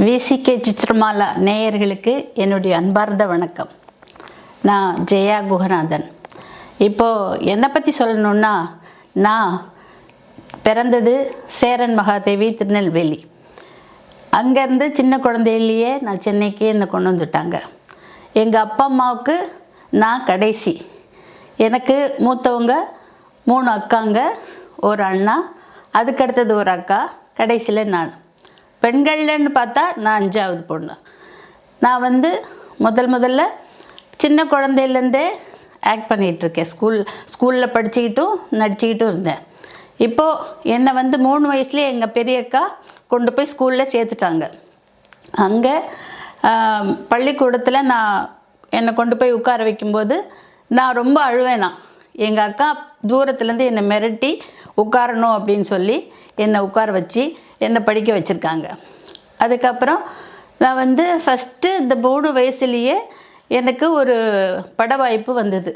VCK சித்ரமாலா நேயர்களுக்கு என்னுடைய அன்பார்ந்த வணக்கம். நான் ஜெயா குகநாதன். இப்போது என்னை பற்றி சொல்லணுன்னா, நான் பிறந்தது சேரன் மகாதேவி திருநெல்வேலி. அங்கேருந்து சின்ன குழந்தையிலேயே நான் சென்னைக்கு என்னை கொண்டு வந்துட்டாங்க. எங்கள் அப்பா அம்மாவுக்கு நான் கடைசி. எனக்கு மூத்தவங்க 3 அக்காங்க, ஒரு அண்ணா, அதுக்கடுத்தது ஒரு அக்கா, கடைசியில் நான். பெண்கள்லன்னு பார்த்தா நான் 5வது பொண்ணு. நான் முதல்ல சின்ன குழந்தையிலேருந்தே ஆக்ட் பண்ணிகிட்ருக்கேன். ஸ்கூலில் படிச்சுக்கிட்டும் நடிச்சுக்கிட்டும் இருந்தேன். இப்போது என்னை 3 வயசுலேயே எங்கள் பெரிய அக்கா கொண்டு போய் ஸ்கூலில் சேர்த்துட்டாங்க. அங்கே பள்ளிக்கூடத்தில் என்னை கொண்டு போய் உட்கார வைக்கும்போது நான் ரொம்ப அழுவேனா. எங்கள் அக்கா தூரத்துலேருந்து என்னை மிரட்டி உட்காரணும் அப்படின்னு சொல்லி என்னை உட்கார வச்சு என்னை படிக்க வச்சுருக்காங்க. அதுக்கப்புறம் நான் ஃபஸ்ட்டு இந்த 3 வயசுலேயே எனக்கு ஒரு பட வாய்ப்பு வந்தது.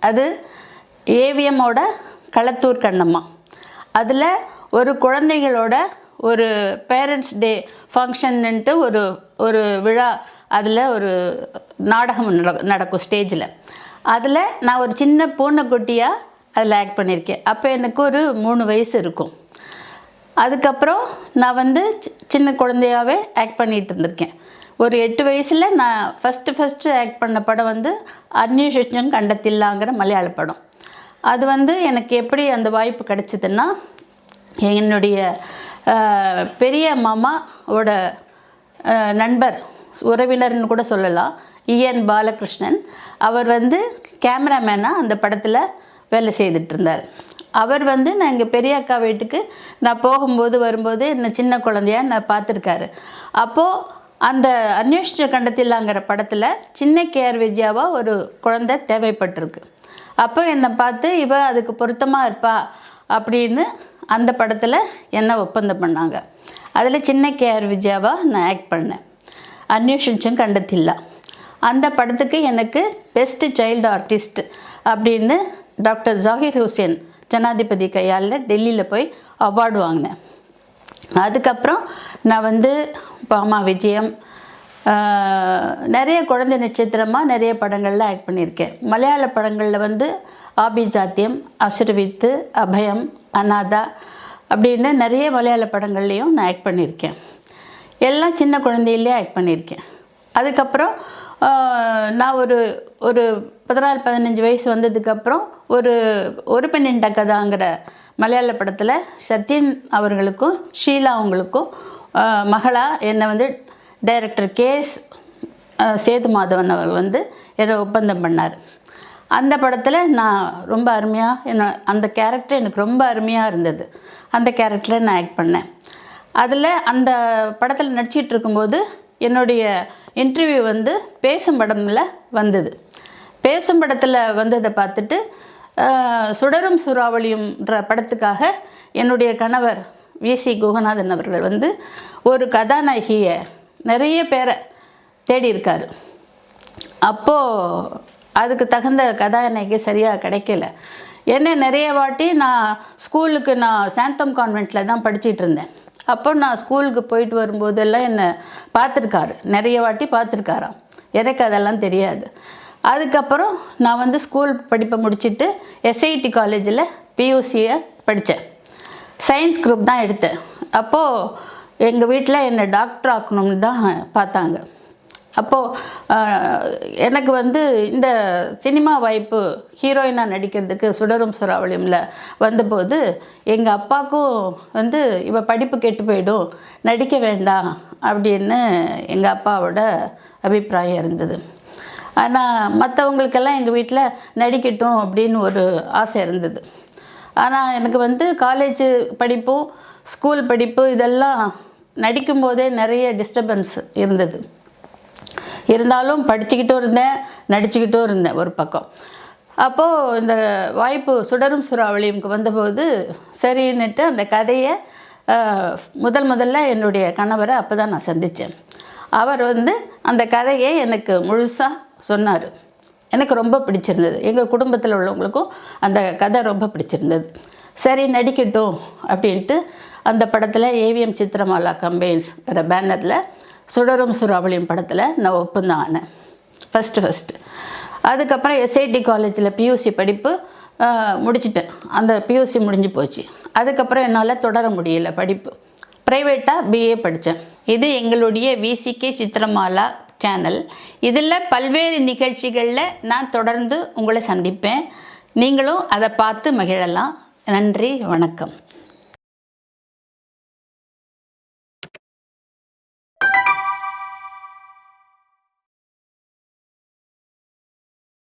அது ஏவிஎம்மோட களத்தூர் கண்ணம்மா. அதில் ஒரு குழந்தைகளோட ஒரு பேரண்ட்ஸ் டே ஃபங்க்ஷன்னுட்டு ஒரு விழா, அதில் ஒரு நாடகம் நடக்கும் ஸ்டேஜில். அதில் நான் ஒரு சின்ன பூனைக்குட்டியாக அதில் ஆக்ட் பண்ணியிருக்கேன். அப்போ எனக்கு ஒரு 3 வயசு இருக்கும். அதுக்கப்புறம் நான் சின்ன குழந்தையாகவே ஆக்ட் பண்ணிகிட்டு இருந்திருக்கேன். ஒரு 8 வயசில் நான் ஃபஸ்ட்டு ஆக்ட் பண்ண படம் அந்நியுஷம் கண்டத்தில்லாங்கிற மலையாள படம். அது எனக்கு எப்படி அந்த வாய்ப்பு கிடச்சிதுன்னா, என்னுடைய பெரிய மாமாவோட நண்பர், உறவினர்னு கூட சொல்லலாம், இஎன் பாலகிருஷ்ணன். அவர் கேமராமேனாக அந்த படத்தில் வேலை செய்துட்டு இருந்தார். அவர் நான் எங்கள் பெரிய அக்கா வீட்டுக்கு நான் போகும்போது வரும்போது என்னை சின்ன குழந்தையாக நான் பார்த்துருக்காரு. அப்போது அந்த அந்நியுஷ கண்டத்தில்லாங்கிற படத்தில் சின்ன கேஆர் விஜயாவாக ஒரு குழந்தை தேவைப்பட்டிருக்கு. அப்போ என்னை பார்த்து இவ அதுக்கு பொருத்தமாக இருப்பா அப்படின்னு அந்த படத்தில் என்னை ஒப்பந்தம் பண்ணாங்க. அதில் சின்ன கேஆர் விஜயாவாக நான் ஆக்ட் பண்ணேன். அந்நியுஷம் கண்டத்தில்லா அந்த படத்துக்கு எனக்கு பெஸ்ட்டு சைல்டு ஆர்டிஸ்ட் அப்படின்னு டாக்டர் ஜாகிர் ஹுசேன் ஜனாதிபதி கையால் டெல்லியில் போய் அவார்டு வாங்கினேன். அதுக்கப்புறம் நான் பாமா விஜயம், நிறைய குழந்தை நட்சத்திரமாக நிறைய படங்களில் ஆக்ட் பண்ணியிருக்கேன். மலையாள படங்களில் ஆபிஜாத்தியம், அசுரவித்து, அபயம், அநாதா அப்படின்னு நிறைய மலையாள படங்கள்லேயும் நான் ஆக்ட் பண்ணியிருக்கேன். எல்லாம் சின்ன குழந்தையிலே ஆக்ட் பண்ணியிருக்கேன். அதுக்கப்புறம் நான் ஒரு 14-15 வயசு வந்ததுக்கப்புறம் ஒரு பெண்ணின் கதாங்கிற மலையாள படத்தில் சத்யன் அவர்களுக்கும் ஷீலா அவங்களுக்கும் மகளாக என்னை டைரக்டர் கேஎஸ் சேது மாதவன் அவர் என்னை ஒப்பந்தம் பண்ணார். அந்த படத்தில் நான் ரொம்ப அருமையாக அந்த கேரக்டர் எனக்கு ரொம்ப அருமையாக இருந்தது. அந்த கேரக்டரில் நான் ஆக்ட் பண்ணேன். அதில் அந்த படத்தில் நடிச்சிட்டு இருக்கும்போது என்னுடைய இன்டர்வியூ பேசும் படமில் வந்தது. பேசும் படத்தில் வந்ததை பார்த்துட்டு சுடரும் சூறாவளியும்ன்ற படத்துக்காக என்னுடைய கணவர் விசி குகநாதன் அவர்கள் ஒரு கதாநாயகியை நிறைய பேரை தேடி இருக்கார். அப்போது அதுக்கு தகுந்த கதாநாயகி சரியாக கிடைக்கல. என்ன நிறைய வாட்டி நான் ஸ்கூலுக்கு சாந்தம் கான்வென்ட்டில் தான் படிச்சுட்டு இருந்தேன். அப்போ நான் ஸ்கூலுக்கு போயிட்டு வரும்போதெல்லாம் என்னை பார்த்துருக்காரு, நிறைய வாட்டி பார்த்துருக்காராம். எனக்கு அதெல்லாம் தெரியாது. அதுக்கப்புறம் நான் ஸ்கூல் படிப்பை முடிச்சுட்டு எஸ்ஐடி காலேஜில் பியூசியை படித்தேன். சயின்ஸ் குரூப் தான் எடுத்தேன். அப்போது எங்கள் வீட்டில் என்னை டாக்டர் ஆக்கணும்னு தான் பார்த்தாங்க. அப்போது எனக்கு இந்த சினிமா வாய்ப்பு ஹீரோயினாக நடிக்கிறதுக்கு சுடரும் சூறாவளியும்ல வந்தபோது எங்கள் அப்பாவுக்கும் இவ படிப்பு கெட்டு போயிடும், நடிக்க வேண்டாம் அப்படின்னு எங்கள் அப்பாவோட அபிப்பிராயம் இருந்தது. ஆனால் மற்றவங்களுக்கெல்லாம் எங்கள் வீட்டில் நடிக்கட்டும் அப்படின்னு ஒரு ஆசை இருந்தது. ஆனால் எனக்கு காலேஜ் படிப்பும் ஸ்கூல் படிப்பு இதெல்லாம் நடிக்கும்போதே நிறைய டிஸ்டர்பன்ஸ் இருந்தது. இருந்தாலும் படிச்சுக்கிட்டும் இருந்தேன், நடிச்சுக்கிட்டும் இருந்தேன் ஒரு பக்கம். அப்போது இந்த வாய்ப்பு சுடரும் சூறாவளியும்க்கு வந்தபோது சரின்னுட்டு அந்த கதையை முதல்ல என்னுடைய கணவரை அப்போ தான் நான் சந்தித்தேன். அவர் அந்த கதையை எனக்கு முழுசாக சொன்னார். எனக்கு ரொம்ப பிடிச்சிருந்தது. எங்கள் குடும்பத்தில் உள்ளவங்களுக்கும் அந்த கதை ரொம்ப பிடிச்சிருந்தது. சரி நடிக்கட்டும் அப்படின்ட்டு அந்த படத்தில் ஏவிஎம் சித்ரமாலா கம்பெயின்ஸ்ங்கிற பேனரில் சுடரும் சூறாவளியும் படத்தில் நான் ஒப்பந்தம் ஆனேன் ஃபஸ்ட்டு. அதுக்கப்புறம் எஸ்ஐடி காலேஜில் பியூசி படிப்பு முடிச்சிட்டேன். அந்த பியூசி முடிஞ்சு போச்சு. அதுக்கப்புறம் என்னால் தொடர முடியல படிப்பு. ப்ரைவேட்டாக பிஏ படித்தேன். இது எங்களுடைய விசிகே சித்திரமாலா சேனல். இதில் பல்வேறு நிகழ்ச்சிகளில் நான் தொடர்ந்து உங்களை சந்திப்பேன். நீங்களும் அதை பார்த்து மகிழலாம். நன்றி, வணக்கம்.